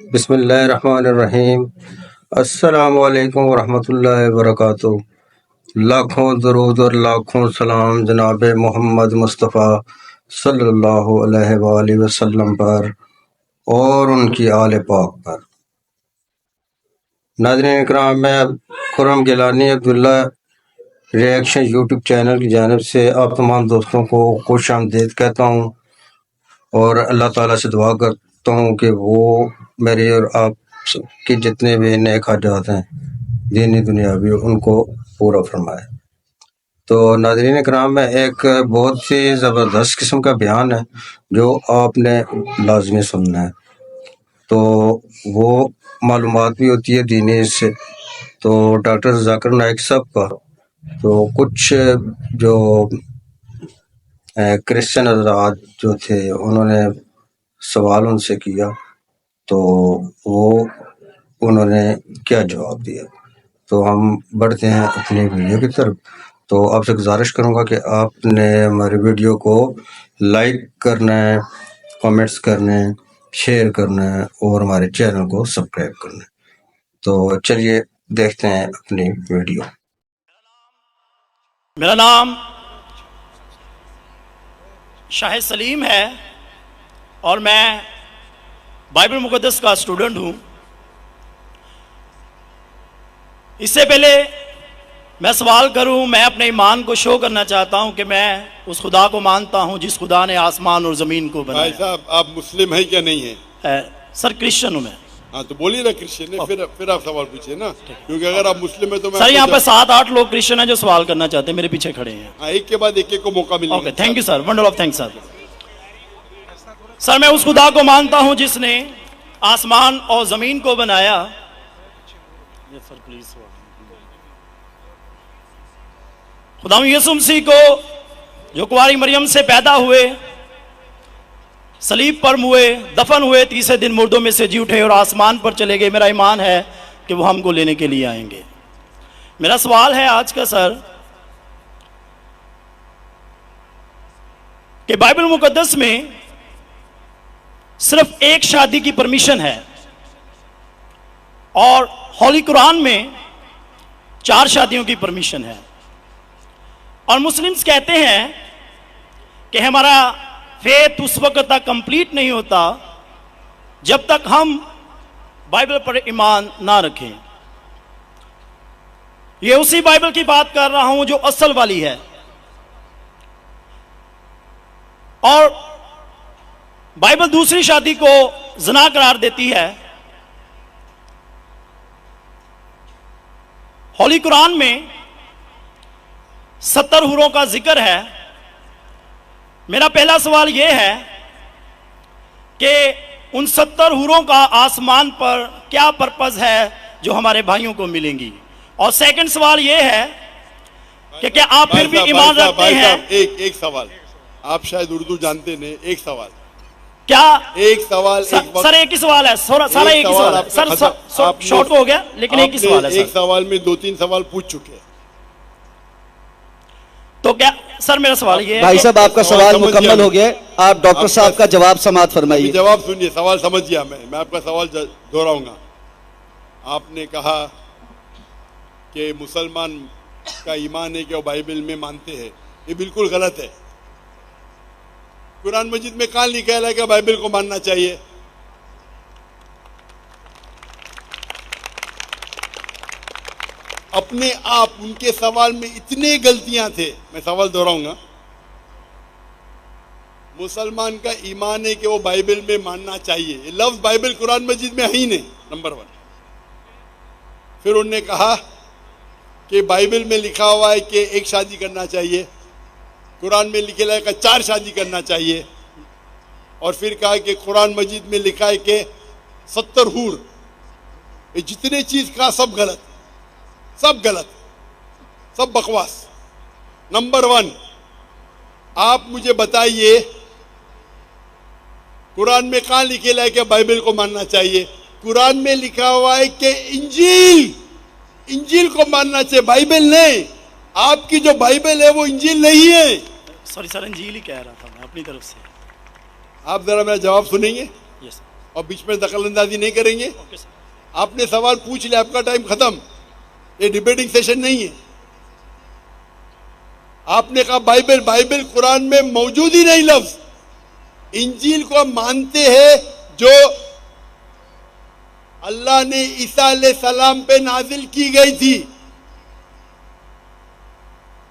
बिस्मिल्लाहिर्रहमानिर्रहीम। अस्सलामु अलैकुम वरहमतुल्लाहि वबरकातुहू। लाखों दरूद और लाखों सलाम जनाब मोहम्मद मुस्तफ़ा सल्लल्लाहु अलैहि वसल्लम पर और उनकी आले पाक पर। नाज़रीन इकराम, मैं Khurram Gilani Abdullah reaction YouTube channel की जानिब से आप तमाम दोस्तों को खुश आमदीद कहता हूँ और अल्लाह ताला से दुआ करता हूँ कि वो मेरे और आप के जितने भी नेक हाजात हैं दीनी दुनियावी उनको पूरा फरमाए। तो नाज़रीन इकराम, में एक बहुत सी ज़बरदस्त किस्म का बयान है जो आपने लाजमी सुनना है। तो वो मालूमात भी होती है दीनी से। तो डॉक्टर जाकिर नाइक साहब का तो कुछ जो क्रिश्चियन हज़रात जो थे उन्होंने सवाल उनसे किया, तो वो उन्होंने क्या जवाब दिया। तो हम बढ़ते हैं अपनी वीडियो की तरफ। तो आपसे गुजारिश करूंगा कि आपने हमारी वीडियो को लाइक करना है, कमेंट्स करने हैं, शेयर करना है और हमारे चैनल को सब्सक्राइब करना है। तो चलिए देखते हैं अपनी वीडियो। मेरा नाम शाहिद सलीम है और मैं बाइबल मुक़द्दस का स्टूडेंट हूँ। इससे पहले मैं सवाल करूँ, मैं अपने ईमान को शो करना चाहता हूँ कि मैं उस खुदा को मानता हूँ जिस खुदा ने आसमान और ज़मीन को बनाया। भाई साहब, आप मुस्लिम हैं क्या नहीं है? सर क्रिश्चियन हूँ मैं। हाँ तो बोलिए ना क्रिश्चियन है, फिर आप सवाल पूछिए ना, क्योंकि अगर आप मुस्लिम है तो मैं सर यहाँ पे 7-8 लोग क्रिश्चियन हैं जो सवाल करना चाहते हैं, मेरे पीछे खड़े हैं। हाँ, एक के बाद एक को मौका मिलेगा। Okay, thank you sir, wonder of thanks sir. Sir मैं उस खुदा को मानता हूँ जिसने आसमान और ज़मीन को बनाया। सर प्लीज, खुदा यीशु मसीह को जो कुंवारी मरियम से पैदा हुए, सलीब पर मुए, दफन हुए, तीसरे दिन मुर्दों में से जी उठे और आसमान पर चले गए। मेरा ईमान है कि वो हमको लेने के लिए आएंगे। मेरा सवाल है आज का सर कि बाइबल मुकद्दस में सिर्फ एक शादी की परमिशन है और होली कुरान में 4 शादियों की परमिशन है, और मुस्लिम्स कहते हैं कि हमारा फेथ उस वक्त तक कंप्लीट नहीं होता जब तक हम बाइबल पर ईमान ना रखें। ये उसी बाइबल की बात कर रहा हूं जो असल वाली है, और बाइबल दूसरी शादी को ज़िना करार देती है। होली कुरान में 70 हुरों का जिक्र है। मेरा पहला सवाल यह है कि उन 70 हुरों का आसमान पर क्या पर्पस है जो हमारे भाइयों को मिलेंगी, और सेकंड सवाल यह है कि क्या आप फिर भी ईमान रखते हैं? एक सवाल, आप शायद उर्दू जानते नहीं, एक सवाल क्या एक सवाल सर एक ही सवाल है, सारा एक ही सवाल है सर, शॉर्ट हो गया लेकिन एक ही सवाल है। एक सवाल में 2-3 सवाल पूछ चुके हैं। तो क्या सर, मेरा सवाल ये है भाई साहब आपका सवाल मुकम्मल हो गया, आप डॉक्टर साहब का जवाब समाप्त फरमाइए। जवाब सुनिए, सवाल समझ गया मैं आपका सवाल दोहराऊंगा। आपने कहा कि मुसलमान का ईमान है कि वो बाइबल में मानते हैं, ये बिल्कुल गलत है। कुरान मजीद में कहाँ लिखा है कि बाइबल को मानना चाहिए? अपने आप उनके सवाल में इतने गलतियां थे। मैं सवाल दोहराऊंगा, मुसलमान का ईमान है कि वो बाइबल में मानना चाहिए, ये लफ्ज बाइबल कुरान मजीद में है ही नहीं, नंबर 1। फिर उन्होंने कहा कि बाइबल में लिखा हुआ है कि एक शादी करना चाहिए, कुरान में लिखा है कि 4 शादी करना चाहिए, और फिर कहा कि कुरान मजीद में लिखा है कि 70 हूर। ये जितने चीज कहा सब गलत, सब गलत, सब बकवास। नंबर 1, आप मुझे बताइए कुरान में कहां लिखेला है कि बाइबल को मानना चाहिए? कुरान में लिखा हुआ है कि इंजील को मानना चाहिए, बाइबल नहीं। आपकी जो बाइबल है वो इंजील नहीं है। सॉरी सर, इंजील ही कह रहा था मैं अपनी तरफ से। आप जरा मेरा जवाब सुनेंगे? यस। और बीच में दखलंदाजी नहीं करेंगे। Okay sir. आपने सवाल पूछ लिया, आपका टाइम खत्म। ये डिबेटिंग सेशन नहीं है। आपने कहा बाइबल, बाइबल कुरान में मौजूद ही नहीं लफ्ज। इंजील को हम मानते हैं जो अल्लाह ने ईसा अलैहिस्सलाम पे नाजिल की गई थी।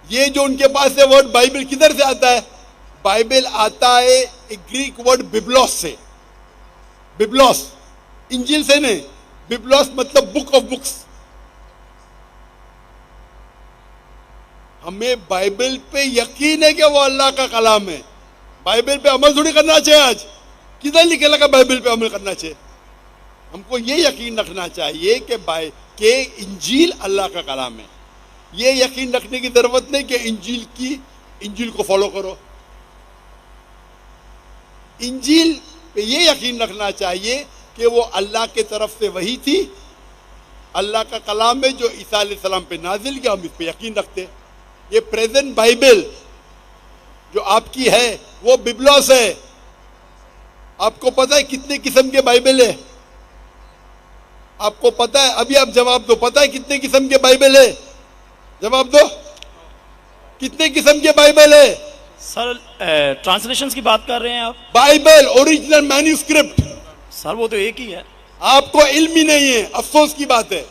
ये जो उनके पास है वर्ड बाइबल किधर से आता है? बाइबल आता है एक ग्रीक वर्ड बिब्लोस से। बिब्लोस इंजील से नहीं, बिब्लोस मतलब बुक ऑफ बुक्स। हमें बाइबल पे यकीन है कि वो अल्लाह का कलाम है। बाइबल पे अमल थोड़ी करना चाहिए। आज किधर लिखे लगा बाइबल पे अमल करना चाहिए? हमको ये यकीन रखना चाहिए कि इंजील अल्लाह का कलाम है। ये यकीन रखने की जरूरत नहीं कि इंजील को फॉलो करो। इंजील पे ये यकीन रखना चाहिए कि वो अल्लाह के तरफ से वही थी, अल्लाह का कलाम है जो ईसा अलैहिस्सलाम पे नाजिल किया। हम इस पे यकीन रखते हैं। ये प्रेजेंट बाइबल जो आपकी है वो बिब्लोस है। आपको पता है कितने किस्म के बाइबल है? आपको पता है? अभी आप जवाब दो। पता है कितने किस्म के बाइबल है? जवाब दो। कितने किस्म के बाइबल है? सर ट्रांसलेशंस की बात कर रहे हैं आप? Bible original manuscript. सर वो तो एक ही है। आपको इल्म ही नहीं है, अफसोस की बात है।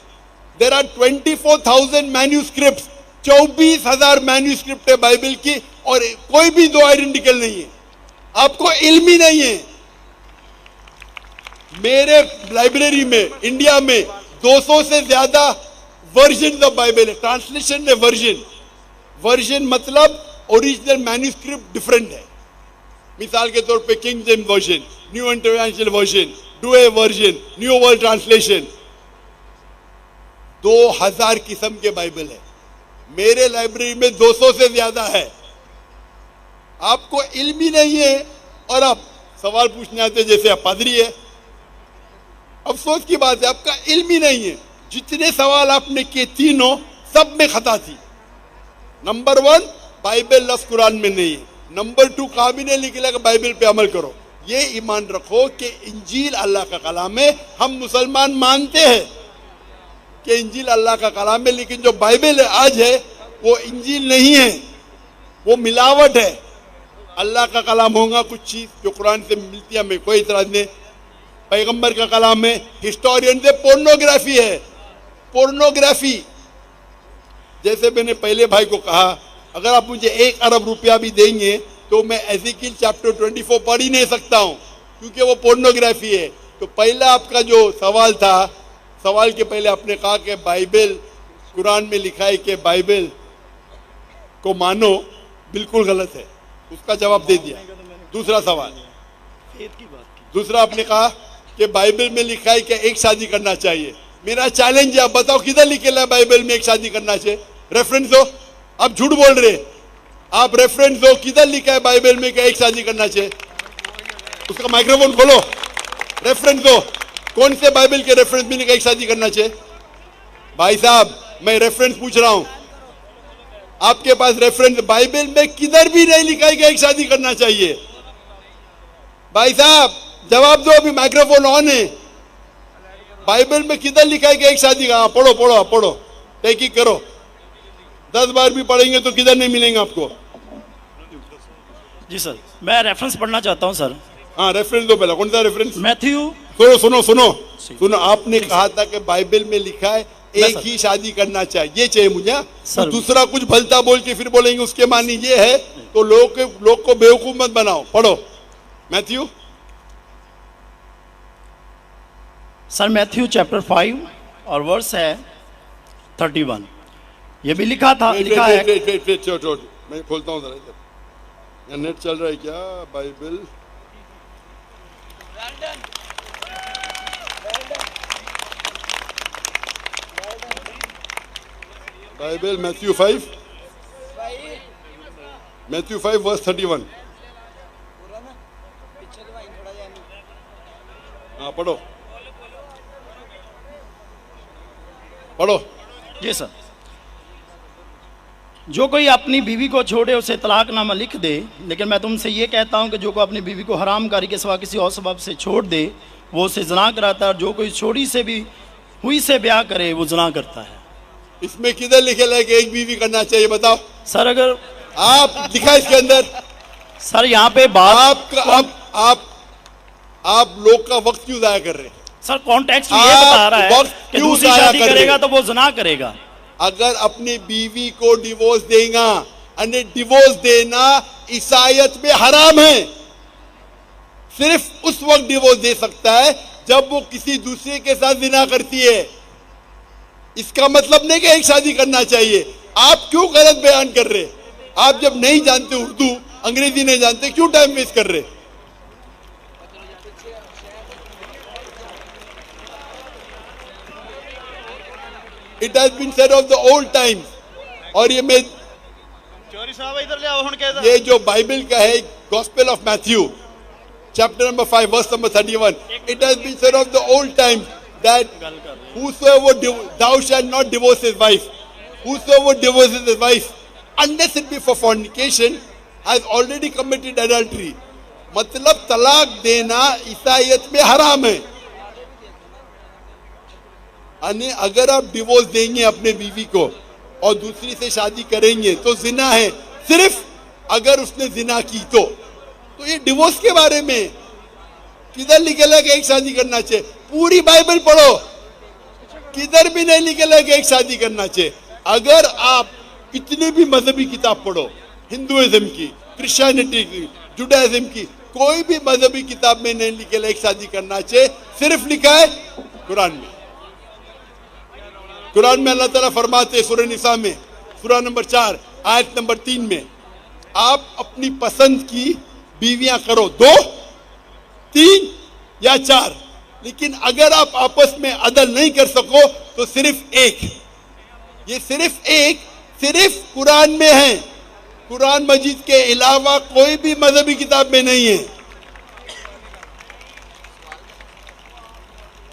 There are 24,000 manuscript. 24,000 मैन्युस्क्रिप्ट है बाइबल की, और कोई भी दो आइडेंटिकल नहीं है। आपको इल्म ही नहीं है। मेरे लाइब्रेरी में इंडिया में 200 से ज्यादा वर्जन ऑफ बाइबल है। ट्रांसलेशन है वर्जन। वर्जन मतलब ओरिजिनल मैन्युस्क्रिप्ट डिफरेंट है। मिसाल के तौर पे king James version, new international version, Doue version, new world translation. 2000 किस्म के बाइबल है। मेरे लाइब्रेरी में 200 से ज्यादा है। आपको इल्म ही नहीं है और आप सवाल पूछने आते जैसे आप पादरी है। अफसोस की बात है, आपका इल्म ही नहीं है। जितने सवाल आपने किए तीनों सब में खता थी। नंबर 1 बाइबल लफ्ज कुरान में नहीं है। नंबर 2 कभी नहीं लिखा कि बाइबल पे अमल करो। ये ईमान रखो कि इंजील अल्लाह का कलाम है। हम मुसलमान मानते हैं कि इंजील अल्लाह का कलाम है, लेकिन जो बाइबल आज है वो इंजील नहीं है, वो मिलावट है। अल्लाह का कलाम होगा कुछ चीज जो कुरान से मिलती है, हमें कोई इतराज नहीं। पैगंबर का कलाम है, हिस्टोरियन से पोर्नोग्राफी है। पोर्नोग्राफी, जैसे मैंने पहले भाई को कहा, अगर आप मुझे 1 अरब रुपया भी देंगे तो मैं एज़ेकिएल चैप्टर 24 पढ़ ही नहीं सकता हूं, क्योंकि वो पोर्नोग्राफी है। तो पहला आपका जो सवाल था, सवाल के पहले आपने कहा कि बाइबल कुरान में लिखा है कि बाइबल को मानो, बिल्कुल गलत है। उसका जवाब दे दिया। दूसरा सवाल, दूसरा आपने कहा कि बाइबल में लिखा है कि एक शादी करना चाहिए। मेरा चैलेंज है, आप बताओ किधर लिखेला है बाइबल में एक शादी करना चाहिए? रेफरेंस दो। आप झूठ बोल रहे, आप रेफरेंस दो। किधर लिखा है बाइबल में कि एक शादी करना चाहिए? उसका माइक्रोफोन खोलो, रेफरेंस दो। कौन से बाइबल के रेफरेंस में लिखा एक शादी करना चाहिए? भाई साहब, मैं रेफरेंस पूछ रहा हूं। आपके पास रेफरेंस बाइबल में किधर भी नहीं लिखा है कि एक शादी करना चाहिए? भाई साहब जवाब दो, अभी माइक्रोफोन ऑन है। बाइबल में किधर लिखा है कि एक शादी का? पढ़ो पढ़ो पढ़ो, तहकीक करो। 10 बार भी पढ़ेंगे तो किधर नहीं मिलेंगे आपको। जी सर, मैं रेफरेंस पढ़ना चाहता हूं सर। हाँ, रेफरेंस दो। पहला कौन सा रेफरेंस? मैथ्यू। सुनो सुनो सुनो सुनो, आपने कहा था कि बाइबल में लिखा है एक ही शादी करना चाहिए, ये चाहिए मुझे। तो दूसरा कुछ भलता बोल के फिर बोलेंगे उसके मानी ये है, तो लोग को बेवकूफ मत बनाओ। पढ़ो मैथ्यू। सर मैथ्यू चैप्टर 5 और वर्स है 31। ये भी लिखा था, लिखा है। मैं खोलता हूँ जरा इधर, नेट चल रहा है क्या? Bible Bible Matthew 5 verse 31। हाँ पढ़ो पढ़ो। जी सर, जो कोई अपनी बीवी को छोड़े उसे तलाकनामा लिख दे, लेकिन मैं तुमसे ये कहता हूँ कि जो कोई अपनी बीवी को हरामकारी के सिवा किसी और सबब से छोड़ दे वो उसे जना कराता है, और जो कोई छोड़ी से भी हुई से ब्याह करे वो जना करता है। इसमें किधर लिखे है कि एक बीवी करना चाहिए? बताओ सर अगर आप, लिखा है इसके अंदर? सर यहाँ पे बात आपका आप लोग का वक्त क्यों जाया कर रहे हैं? सर कॉन्टेक्स्ट ये बता रहा है वक्त कि क्यों दूसरी जाया शादी कर रहे करेगा हैं? तो वो जना करेगा। अगर अपनी बीवी को डिवोर्स देगा, अन्य डिवोर्स देना ईसाईयत में हराम है। सिर्फ उस वक्त डिवोर्स दे सकता है जब वो किसी दूसरे के साथ जिना करती है। इसका मतलब नहीं कि एक शादी करना चाहिए। आप क्यों गलत बयान कर रहे? आप जब नहीं जानते उर्दू, अंग्रेजी नहीं जानते, क्यों टाइम वेस्ट कर रहे? It has been said of the old times. और ये मैं ये जो बाइबल का है, gospel of Matthew chapter number 5 verse number 31, it has been said of the old times that whosoever thou shalt not divorce his wife, whosoever divorces his wife unless it be for fornication has already committed adultery। मतलब तलाक देना ईसाईयत में हराम है। यानी अगर आप divorce देंगे अपने बीवी को और दूसरी से शादी करेंगे तो जिना है, सिर्फ अगर उसने जिना की तो ये डिवोर्स के बारे में किधर लिखेला कि एक शादी करना चाहिए? पूरी बाइबल पढ़ो, किधर भी नहीं लिखेला कि एक शादी करना चाहिए। अगर आप कितनी भी मजहबी किताब पढ़ो, हिंदुइज्म की, क्रिश्चियनिटी की, जुडाइज्म की, कोई भी मजहबी किताब में नहीं लिखेला एक शादी करना चाहिए। सिर्फ लिखा है कुरान में। कुरान में अल्लाह ताला फरमाते सूरह निसा में, सूरह नंबर 4 आयत नंबर 3 में, आप अपनी पसंद की बीवियां करो, 2, 3 या 4, लेकिन अगर आप आपस में अदल नहीं कर सको तो सिर्फ एक। ये सिर्फ एक, सिर्फ कुरान में है। कुरान मजीद के अलावा कोई भी मजहबी किताब में नहीं है।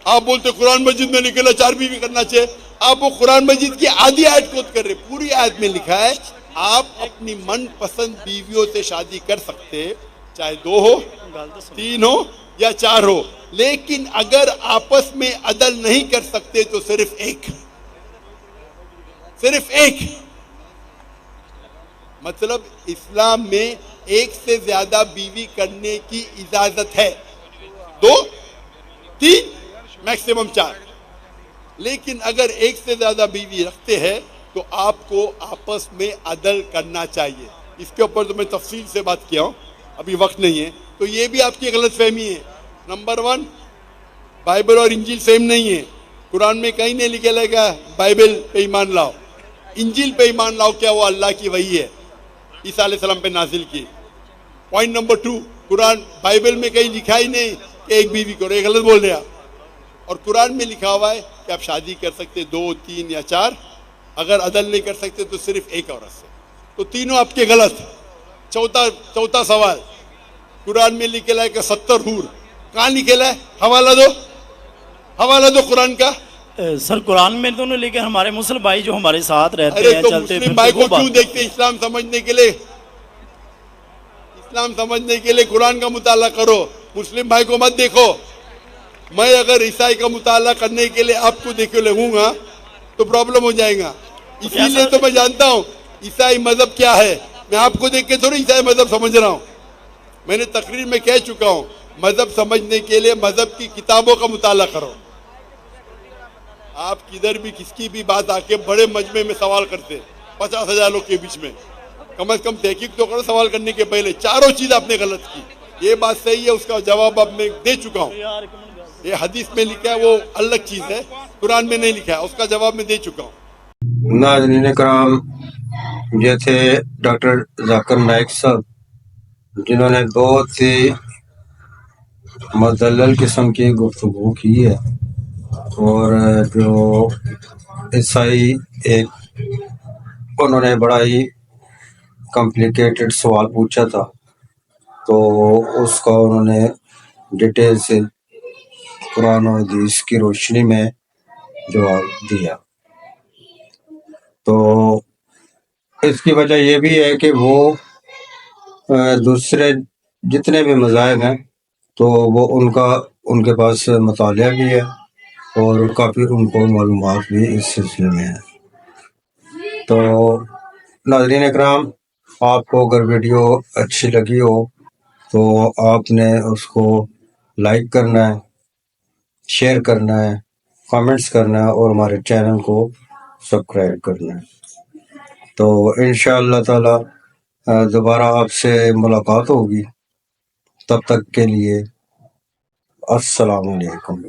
आप बोलते कुरान मजीद में लिखा 4 बीवी करना चाहिए, आप वो कुरान मजीद की आधी आयत कोट कर रहे। पूरी आयत में लिखा है आप अपनी मनपसंद बीवियों से शादी कर सकते, चाहे 2 हो, 3 हो या 4 हो, लेकिन अगर आपस में अदल नहीं कर सकते तो सिर्फ एक, सिर्फ एक। मतलब इस्लाम में एक से ज्यादा बीवी करने की इजाजत है, 2, 3, मैक्सिमम 4, लेकिन अगर एक से ज्यादा बीवी रखते हैं तो आपको आपस में अदल करना चाहिए। इसके ऊपर तो मैं तफसील से बात किया हूं, अभी वक्त नहीं है। तो ये भी आपकी गलतफहमी है। नंबर 1, बाइबल और इंजील सेम नहीं है। कुरान में कहीं नहीं लिखा लगा बाइबल पे ईमान लाओ, इंजील पे ईमान लाओ, क्या वो अल्लाह की वही है, ईसा अलैहिस्सलाम पे नाजिल की। पॉइंट नंबर 2, कुरान बाइबल में कहीं लिखा ही नहीं कि एक बीवी करो, ये गलत बोल रहे आप। और कुरान में लिखा हुआ है कि आप शादी कर सकते 2, 3 या 4, अगर अदल नहीं कर सकते तो सिर्फ एक औरत से। तो तीनों आपके गलत। चौथा सवाल, कुरान में लिखेला है कि 70 हूर, कहाँ लिखेला है? हवाला दो, हवाला दो कुरान का। सर कुरान में तो नहीं, लेकिन हमारे मुस्लिम भाई जो हमारे साथ रहते अरे हैं, तो चलते मुस्लिम भाई को क्यों देखते? इस्लाम समझने के लिए, इस्लाम समझने के लिए कुरान का मुताला करो, मुस्लिम भाई को मत देखो। मैं अगर ईसाई का मुताला करने के लिए आपको देखे लगूंगा तो प्रॉब्लम हो जाएगा। इसीलिए तो मैं जानता हूँ ईसाई मजहब क्या है। मैं आपको देख के थोड़ी ईसाई मजहब समझ रहा हूँ। मैंने तकरीर में कह चुका हूँ, मजहब समझने के लिए मजहब की किताबों का मुताला करो। आप किधर भी किसकी भी बात आके बड़े मजमे में सवाल करते 50,000 लोग के बीच में, कम से कम तहकीक तो करो सवाल करने के पहले। चारों चीज आपने गलत की, ये बात सही है, उसका जवाब अब मैं दे चुका हूँ। ये हदीस में लिखा है वो अलग चीज है, कुरान में नहीं लिखा है, उसका जवाब मैं दे चुका हूँ। नाज़रीन कराम, ये थे डॉक्टर जाकिर नाइक साहब, जिन्होंने बहुत ही मुदल्लल किस्म की गुफ्तगू की है। और जो ईसाई एक उन्होंने बड़ा ही कॉम्प्लिकेटेड सवाल पूछा था, तो उसका उन्होंने डिटेल से कुरान और हदीस की रोशनी में जवाब दिया। तो इसकी वजह ये भी है कि वो दूसरे जितने भी मज़ाहिब हैं तो वो उनके पास मतालिया भी है और काफ़ी उनको मालूमात भी इस सिलसिले में है। तो नाज़रीन इकराम, आपको अगर वीडियो अच्छी लगी हो तो आपने उसको लाइक करना है, शेयर करना है, कमेंट्स करना है और हमारे चैनल को सब्सक्राइब करना है। तो इंशाअल्लाह ताला दोबारा आपसे मुलाकात होगी। तब तक के लिए अस्सलाम वालेकुम।